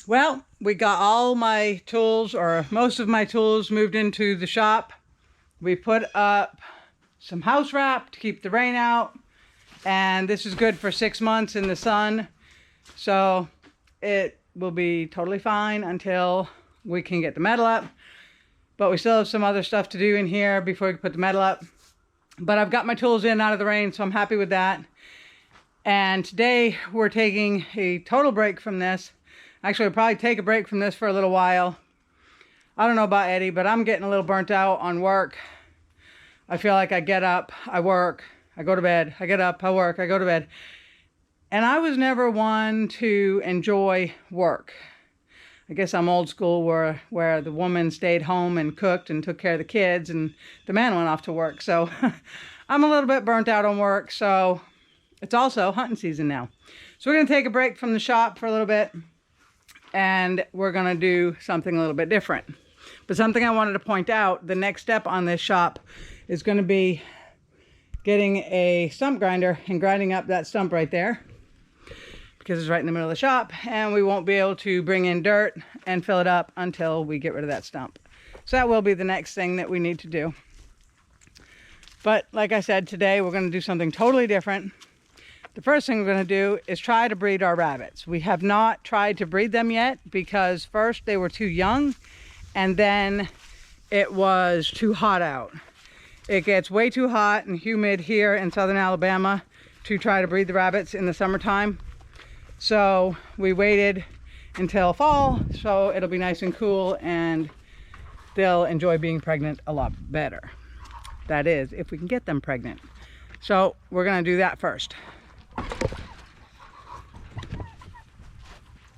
Well, we got all my tools, or most of my tools, moved into the shop. We put up some house wrap to keep the rain out, and this is good for 6 months in the sun, so it will be totally fine until we can get the metal up. But we still have some other stuff to do in here before we can put the metal up. But I've got my tools in out of the rain, so I'm happy with that. And today we're taking a total break from this. Actually, we'll probably take a break from this for a little while. I don't know about Eddie, but I'm getting a little burnt out on work. I feel like I get up, I work, I go to bed, I get up, I work, I go to bed. And I was never one to enjoy work. I guess I'm old school where the woman stayed home and cooked and took care of the kids and the man went off to work. So I'm a little bit burnt out on work. So it's also hunting season now. So we're going to take a break from the shop for a little bit. And we're going to do something a little bit different. But something I wanted to point out, the next step on this shop is going to be getting a stump grinder and grinding up that stump right there, because it's right in the middle of the shop, and we won't be able to bring in dirt and fill it up until we get rid of that stump. So that will be the next thing that we need to do. But like I said, today we're going to do something totally different. The first thing we're going to do is try to breed our rabbits. We have not tried to breed them yet because first they were too young, and then it was too hot out. It gets way too hot and humid here in southern Alabama to try to breed the rabbits in the summertime. So we waited until fall, so it'll be nice and cool and they'll enjoy being pregnant a lot better. That is, if we can get them pregnant. So we're going to do that first.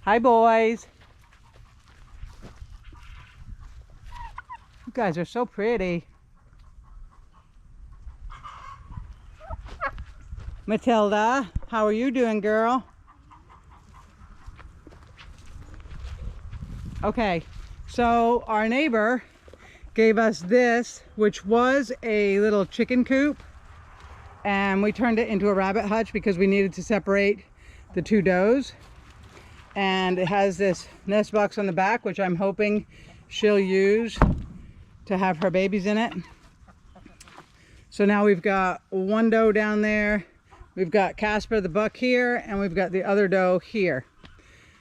Hi, boys. You guys are so pretty. Matilda, how are you doing, girl? Okay, so our neighbor gave us this, which was a little chicken coop, and we turned it into a rabbit hutch because we needed to separate the two does. And it has this nest box on the back, which I'm hoping she'll use to have her babies in it. So now we've got one doe down there, we've got Casper the buck here, and we've got the other doe here.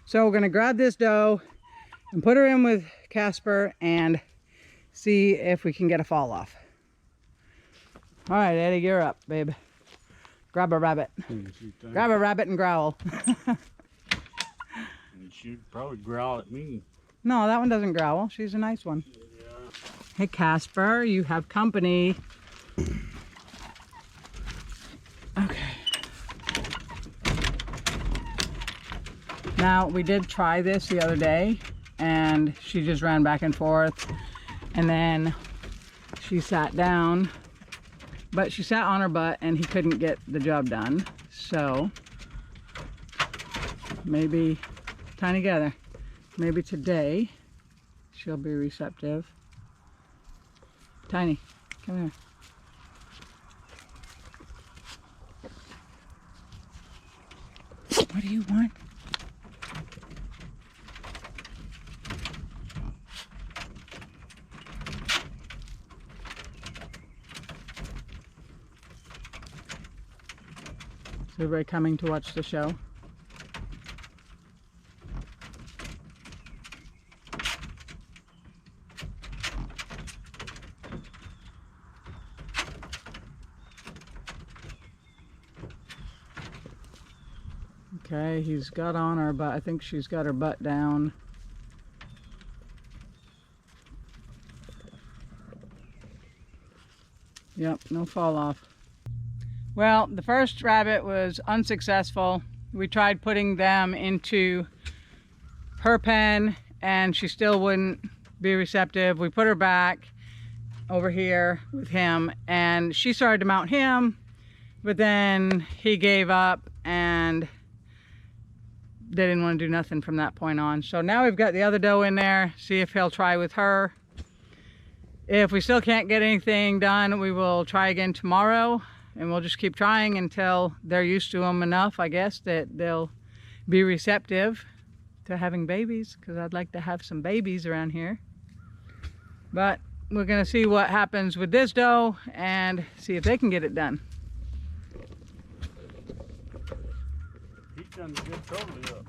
So we're gonna grab this doe and put her in with Casper and see if we can get a fall off. All right, Eddie, you're up, babe. Grab a rabbit. Grab a rabbit and growl. She'd probably growl at me. No, that one doesn't growl. She's a nice one. Yeah. Hey, Casper, you have company. Okay. Now, we did try this the other day, and she just ran back and forth, and then she sat down, but she sat on her butt and he couldn't get the job done. So maybe, Tiny together, maybe today she'll be receptive. Tiny, come here. What do you want? Is everybody coming to watch the show? Okay, he's got on her butt. I think she's got her butt down. Yep, no fall off. Well, the first rabbit was unsuccessful. We tried putting them into her pen and she still wouldn't be receptive. We put her back over here with him and she started to mount him, but then he gave up and they didn't want to do nothing from that point on. So now we've got the other doe in there, see if he'll try with her. If we still can't get anything done, we will try again tomorrow, and we'll just keep trying until they're used to them enough, I guess, that they'll be receptive. to having babies, because I'd like to have some babies around here. But we're gonna see what happens with this doe and see if they can get it done. He's done a good totally up.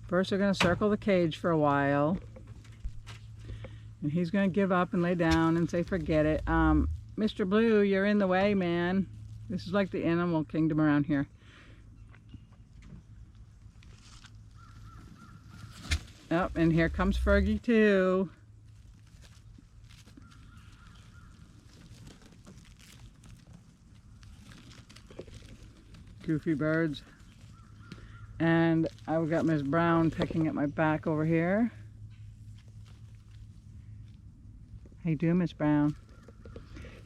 First, we're gonna circle the cage for a while. And he's gonna give up and lay down and say, forget it. Mr. Blue, you're in the way, man. This is like the animal kingdom around here. Oh, and here comes Fergie too. Goofy birds. And I've got Miss Brown pecking at my back over here. How you doing, Miss Brown?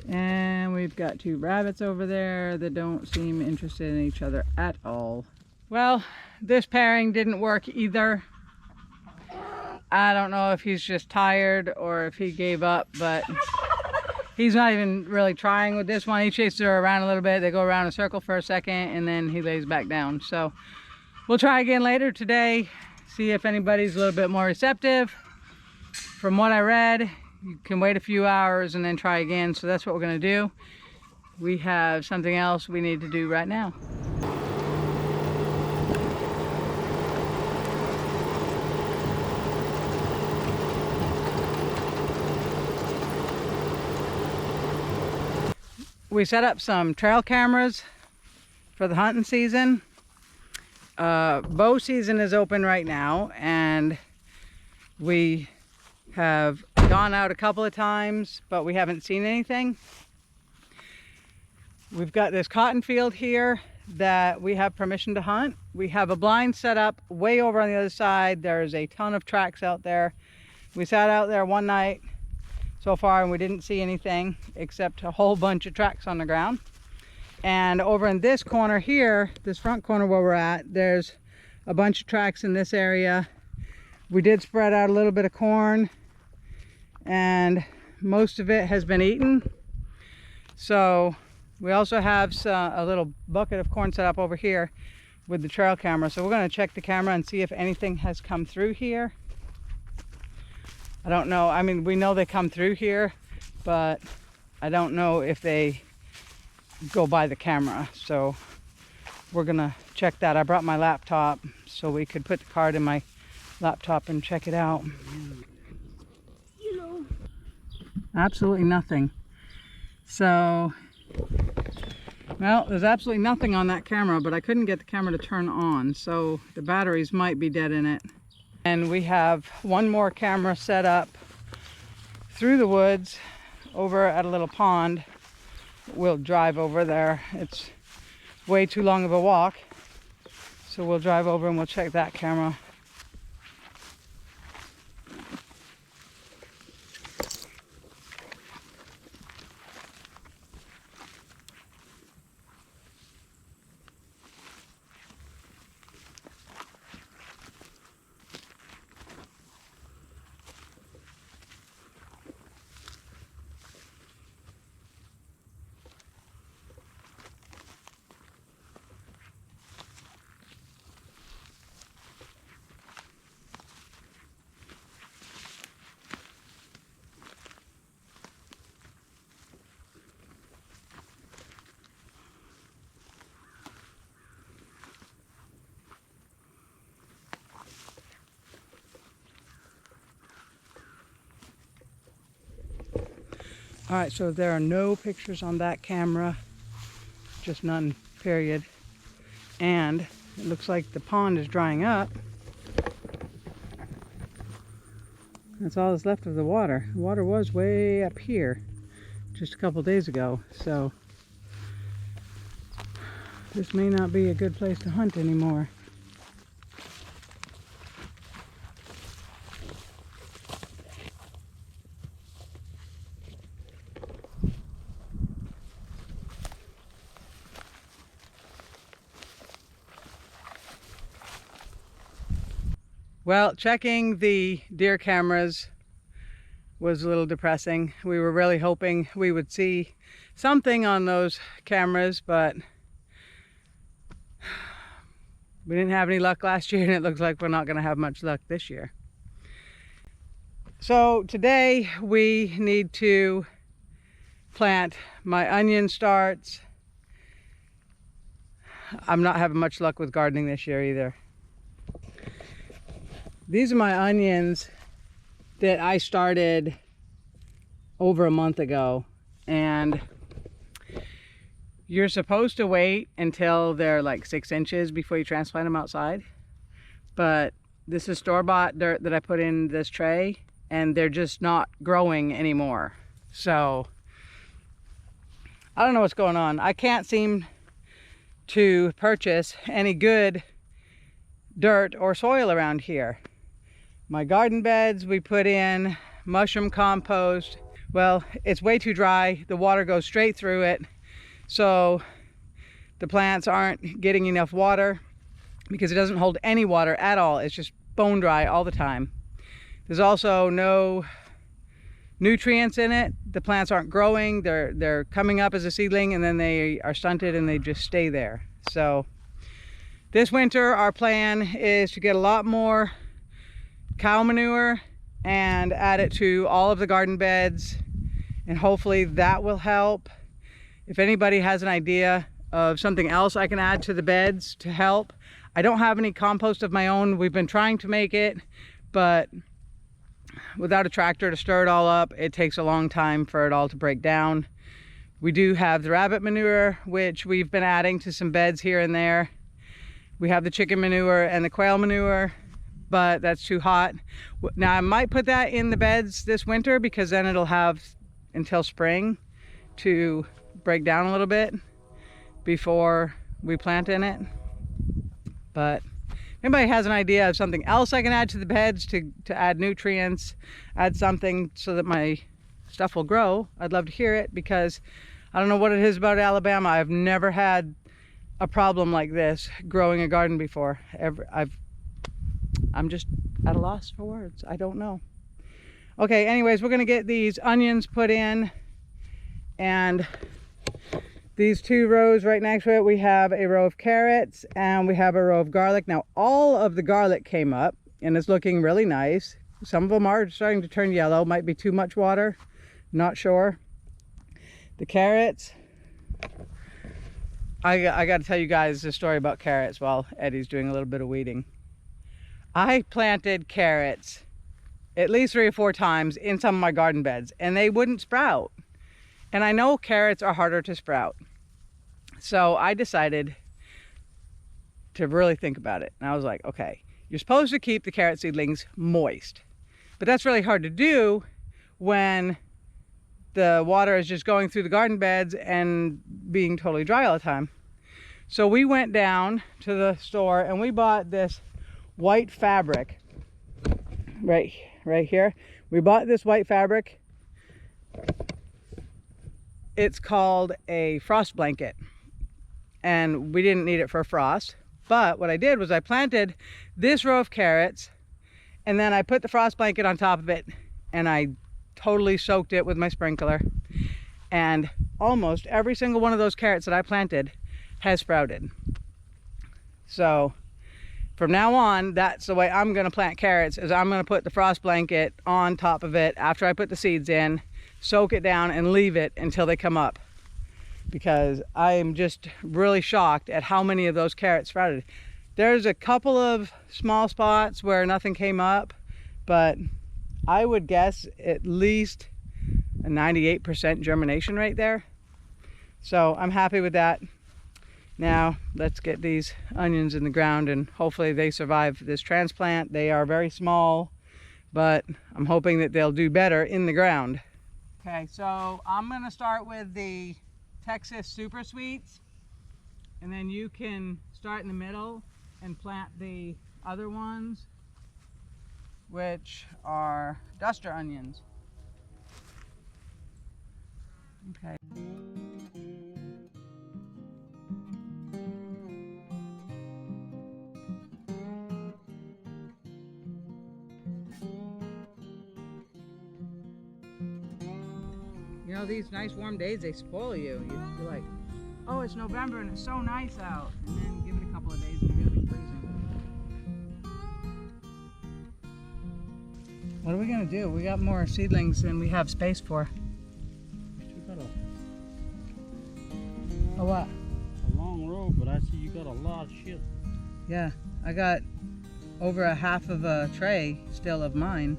And we've got two rabbits over there that don't seem interested in each other at all. Well, this pairing didn't work either. I don't know if he's just tired or if he gave up, but he's not even really trying with this one. He chases her around a little bit. They go around in a circle for a second and then he lays back down. So we'll try again later today, see if anybody's a little bit more receptive. From what I read, you can wait a few hours and then try again. So that's what we're gonna do. We have something else we need to do right now. We set up some trail cameras for the hunting season. Bow season is open right now, and we have gone out a couple of times, but we haven't seen anything. We've got this cotton field here that we have permission to hunt. We have a blind set up way over on the other side. There's a ton of tracks out there. We sat out there one night so far and we didn't see anything except a whole bunch of tracks on the ground. And over in this corner here, this front corner where we're at, there's a bunch of tracks in this area. We did spread out a little bit of corn and most of it has been eaten. So we also have a little bucket of corn set up over here with the trail camera. So we're going to check the camera and see if anything has come through here. I don't know. I mean, we know they come through here, but I don't know if they go by the camera. So we're gonna check that. I brought my laptop so we could put the card in my laptop and check it out. Absolutely nothing. So, well, there's absolutely nothing on that camera, but I couldn't get the camera to turn on. So the batteries might be dead in it. And we have one more camera set up through the woods over at a little pond. We'll drive over there. It's way too long of a walk. So we'll drive over and we'll check that camera. All right, so there are no pictures on that camera, just none, period. And it looks like the pond is drying up. That's all that's left of the water. The water was way up here just a couple days ago, so this may not be a good place to hunt anymore. Well, checking the deer cameras, was a little depressing. We were really hoping we would see something on those cameras, but we didn't have any luck last year, and it looks like we're not going to have much luck this year. So today we need to plant my onion starts. I'm not having much luck with gardening this year either. These are my onions that I started over a month ago, and you're supposed to wait until they're like 6 inches before you transplant them outside. But this is store-bought dirt that I put in this tray, and they're just not growing anymore. So I don't know what's going on. I can't seem to purchase any good dirt or soil around here. My garden beds, we put in mushroom compost. Well, it's way too dry. The water goes straight through it. So the plants aren't getting enough water because it doesn't hold any water at all. It's just bone dry all the time. There's also no nutrients in it. The plants aren't growing. They're coming up as a seedling, and then they are stunted and they just stay there. So this winter our plan is to get a lot more cow manure and add it to all of the garden beds, and hopefully that will help. If anybody has an idea of something else I can add to the beds to help. I don't have any compost of my own. We've been trying to make it, but without a tractor to stir it all up, it takes a long time for it all to break down. We do have the rabbit manure, which we've been adding to some beds here and there. We have the chicken manure and the quail manure, but that's too hot. Now I might put that in the beds this winter, because then it'll have until spring to break down a little bit before we plant in it. But if anybody has an idea of something else I can add to the beds to add nutrients, add something so that my stuff will grow, I'd love to hear it, because I don't know what it is about Alabama. I've never had a problem like this growing a garden before. I'm just at a loss for words. I don't know. Okay, anyways, we're gonna get these onions put in, and these 2 rows right next to it, we have a row of carrots and we have a row of garlic. Now all of the garlic came up and it's looking really nice. Some of them are starting to turn yellow, might be too much water, not sure. The carrots, I got to tell you guys a story about carrots while Eddie's doing a little bit of weeding. I planted carrots at least 3 or 4 times in some of my garden beds, and they wouldn't sprout. And I know carrots are harder to sprout. So I decided to really think about it. And I was like, okay, you're supposed to keep the carrot seedlings moist, but that's really hard to do when the water is just going through the garden beds and being totally dry all the time. So we went down to the store and we bought this white fabric right here. We bought this white fabric. It's called a frost blanket, and we didn't need it for frost. But what I did was I planted this row of carrots, and then I put the frost blanket on top of it, and I totally soaked it with my sprinkler. And almost every single one of those carrots that I planted has sprouted. So from now on, that's the way I'm going to plant carrots, is I'm going to put the frost blanket on top of it after I put the seeds in, soak it down, and leave it until they come up, because I am just really shocked at how many of those carrots sprouted. There's a couple of small spots where nothing came up, but I would guess at least a 98% germination rate there. So I'm happy with that. Now let's get these onions in the ground, and hopefully they survive this transplant. They are very small, but I'm hoping that they'll do better in the ground. Okay, so I'm gonna start with the Texas Super Sweets, and then you can start in the middle and plant the other ones, which are duster onions. Okay. know, these nice warm days, they spoil you. You're like, oh, it's November and it's so nice out. And then give it a couple of days and you're gonna be freezing. What are we gonna do? We got more seedlings than we have space for. You got Oh, what? a long road, but I see you got a lot of shit. Yeah, I got over a half of a tray still of mine.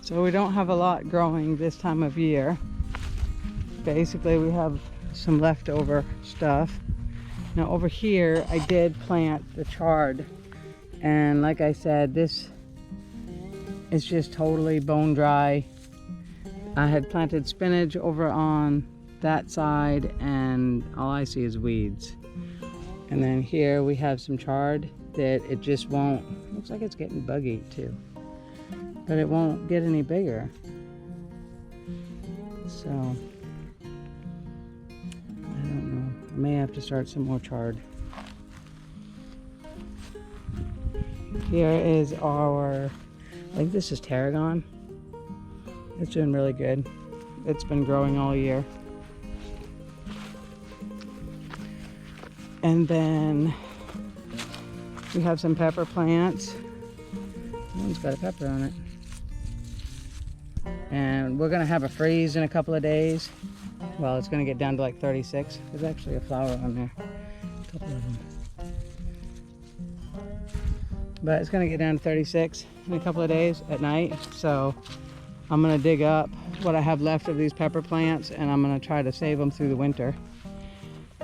So we don't have a lot growing this time of year. Basically, we have some leftover stuff. Now over here, I did plant the chard. And like I said, this is just totally bone dry. I had planted spinach over on that side and all I see is weeds. And then here we have some chard that it just won't, looks like it's getting buggy too, but it won't get any bigger. So I don't know, I may have to start some more chard. Here is our, I think this is tarragon. It's doing really good. It's been growing all year. And then we have some pepper plants. One's got a pepper on it. And we're gonna have a freeze in a couple of days. Well, it's gonna get down to like 36. There's actually a flower on there. A couple of them. But it's gonna get down to 36 in a couple of days at night. So I'm gonna dig up what I have left of these pepper plants and I'm gonna try to save them through the winter.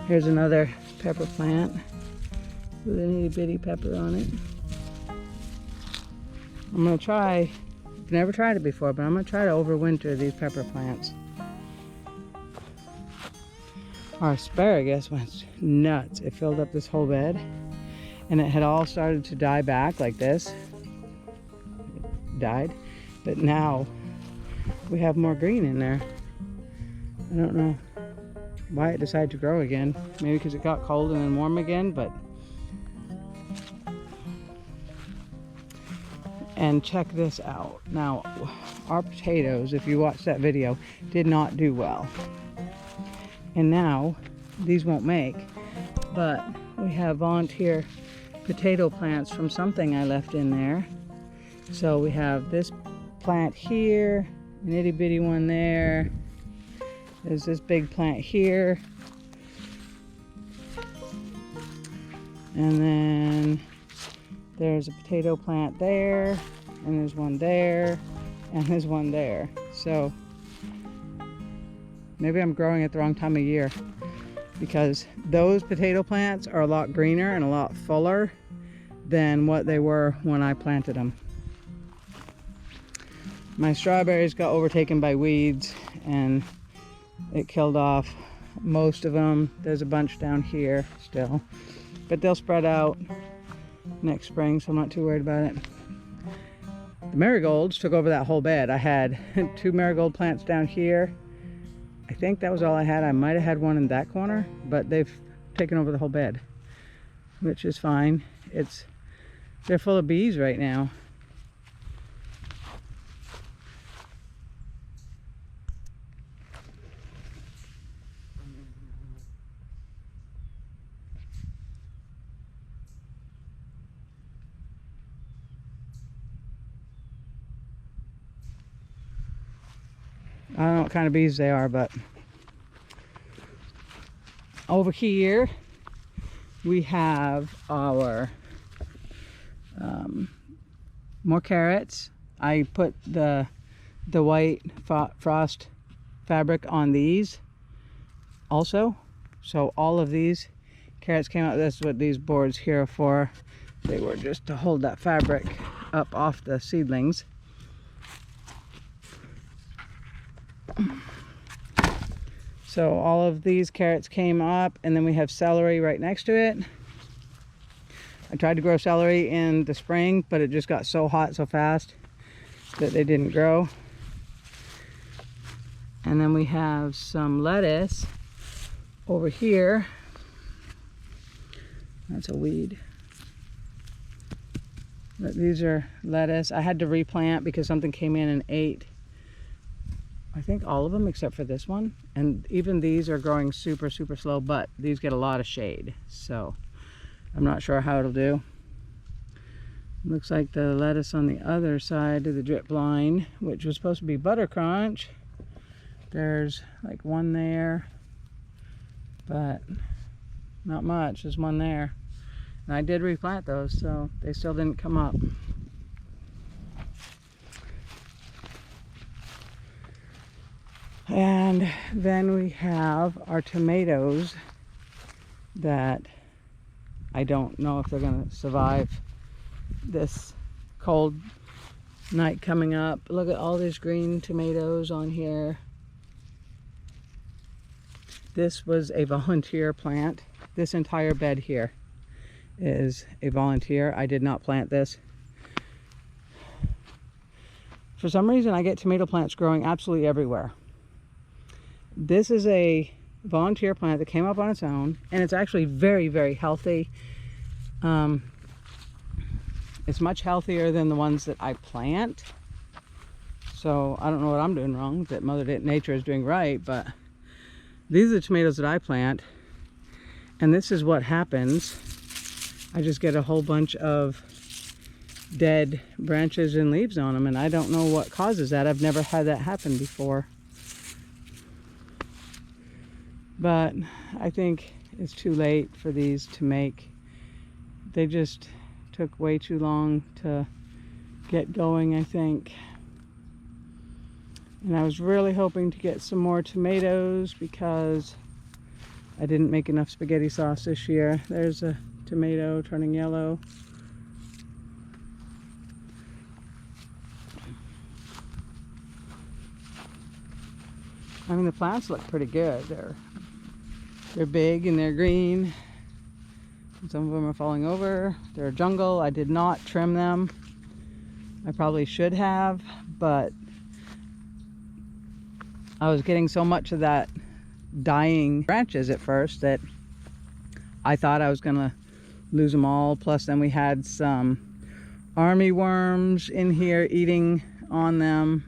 Here's another pepper plant with an itty bitty pepper on it. I'm gonna try, I've never tried it before, but I'm gonna try to overwinter these pepper plants. Our asparagus went nuts. It filled up this whole bed and it had all started to die back like this. It died, but now we have more green in there. I don't know why it decided to grow again. Maybe because it got cold and then warm again, but. And check this out. Now, our potatoes, if you watched that video, did not do well. And now, these won't make, but we have volunteer potato plants from something I left in there. So we have this plant here, an itty bitty one there. There's this big plant here. And then there's a potato plant there, and there's one there, and there's one there. So maybe I'm growing at the wrong time of year because those potato plants are a lot greener and a lot fuller than what they were when I planted them. My strawberries got overtaken by weeds and it killed off most of them. There's a bunch down here still, but they'll spread out next spring, so I'm not too worried about it. The marigolds took over that whole bed. I had 2 marigold plants down here. I think that was all I had. I might have had one in that corner, but they've taken over the whole bed, which is fine. They're full of bees right now. I don't know what kind of bees they are, but over here we have our more carrots. I put the white frost fabric on these also, so all of these carrots came out. That's what these boards here are for. They were just to hold that fabric up off the seedlings. So all of these carrots came up, and then we have celery right next to it. I tried to grow celery in the spring, but it just got so hot so fast that they didn't grow. And then we have some lettuce over here. That's a weed. But these are lettuce. I had to replant because something came in and ate I think all of them except for this one. And even these are growing super, super slow, but these get a lot of shade. So I'm not sure how it'll do. Looks like the lettuce on the other side of the drip line, which was supposed to be butter crunch. There's like one there, but not much. There's one there. And I did replant those, so they still didn't come up. And then we have our tomatoes that I don't know if they're going to survive this cold night coming up. Look at all these green tomatoes on here. This was a volunteer plant. This entire bed here is a volunteer. I did not plant this. For some reason, I get tomato plants growing absolutely everywhere. This is a volunteer plant that came up on its own, and it's actually very, very healthy. It's much healthier than the ones that I plant. So I don't know what I'm doing wrong, that Mother Nature is doing right, but these are the tomatoes that I plant, and this is what happens. I just get a whole bunch of dead branches and leaves on them, and I don't know what causes that. I've never had that happen before. But I think it's too late for these to make. They just took way too long to get going, I think. And I was really hoping to get some more tomatoes because I didn't make enough spaghetti sauce this year. There's a tomato turning yellow. I mean, the plants look pretty good. They're big and they're green. Some of them are falling over. They're a jungle. I did not trim them. I probably should have, but I was getting so much of that dying branches at first that I thought I was gonna lose them all. Plus then we had some army worms in here eating on them.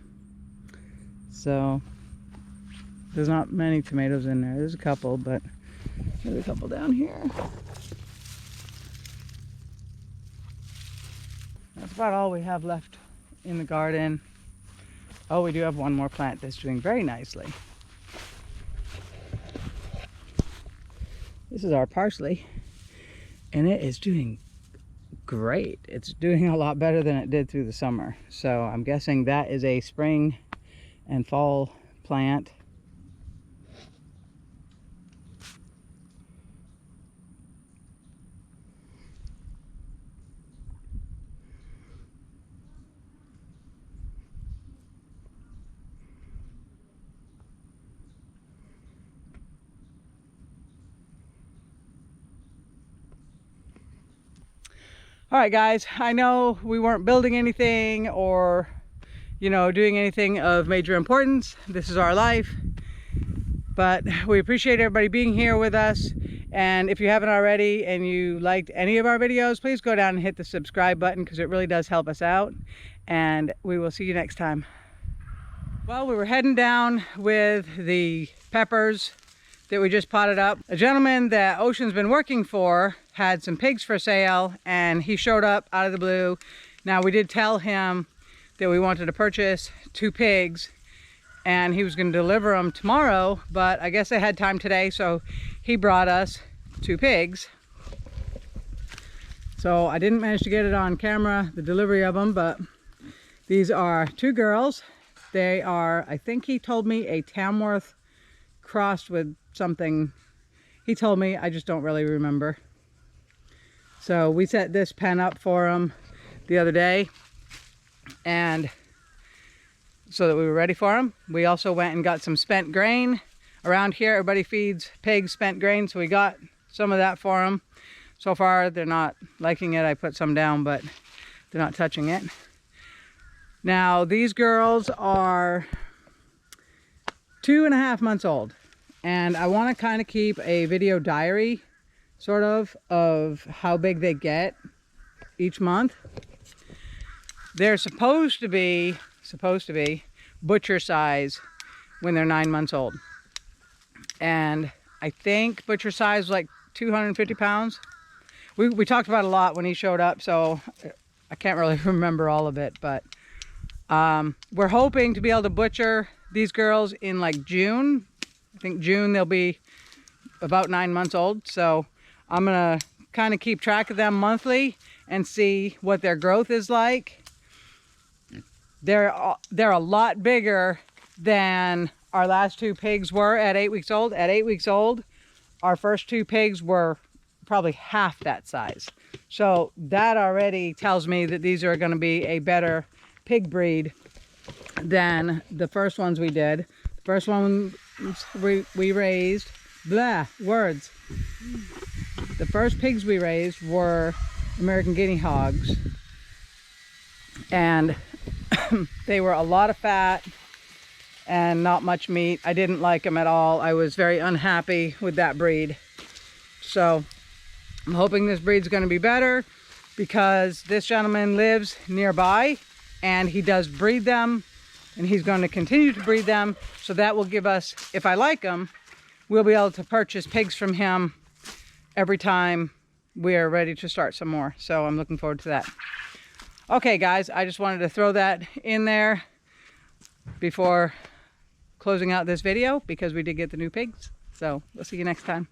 So there's not many tomatoes in there. There's a couple, but there's a couple down here. That's about all we have left in the garden. Oh, we do have one more plant that's doing very nicely. This is our parsley, and it is doing great. It's doing a lot better than it did through the summer. So I'm guessing that is a spring and fall plant. All right, guys, I know we weren't building anything or, you know, doing anything of major importance. This is our life, but we appreciate everybody being here with us. And if you haven't already and you liked any of our videos, please go down and hit the subscribe button because it really does help us out. And we will see you next time. Well, we were heading down with the peppers that we just potted up. A gentleman that Ocean's been working for had some pigs for sale, and he showed up out of the blue. Now, we did tell him that we wanted to purchase 2 pigs, and he was going to deliver them tomorrow, but I guess they had time today, so he brought us 2 pigs. So I didn't manage to get it on camera, the delivery of them, but these are 2 girls. They are, I think he told me, a Tamworth crossed with something. He told me, I just don't really remember. So we set this pen up for them the other day, and so that we were ready for them. We also went and got some spent grain. Around here, everybody feeds pigs spent grain, so we got some of that for them. So far, they're not liking it. I put some down, but they're not touching it. Now, these girls are 2.5 months old, and I want to kind of keep a video diary sort of how big they get each month. They're supposed to be butcher size when they're 9 months old. And I think butcher size was like 250 pounds. We talked about it a lot when he showed up, so I can't really remember all of it, but we're hoping to be able to butcher these girls in like June. I think June they'll be about 9 months old, so I'm gonna kind of keep track of them monthly and see what their growth is like. They're a lot bigger than our last 2 pigs were at 8 weeks old. At 8 weeks old, our first 2 pigs were probably half that size. So that already tells me that these are going to be a better pig breed than the first ones we did. The first one we raised, blah, words. The first pigs we raised were American guinea hogs. And they were a lot of fat and not much meat. I didn't like them at all. I was very unhappy with that breed. So I'm hoping this breed's going to be better because this gentleman lives nearby and he does breed them, and he's going to continue to breed them. So that will give us, if I like them, we'll be able to purchase pigs from him every time we're ready to start some more. So I'm looking forward to that. Okay guys, I just wanted to throw that in there before closing out this video because we did get the new pigs. So we'll see you next time.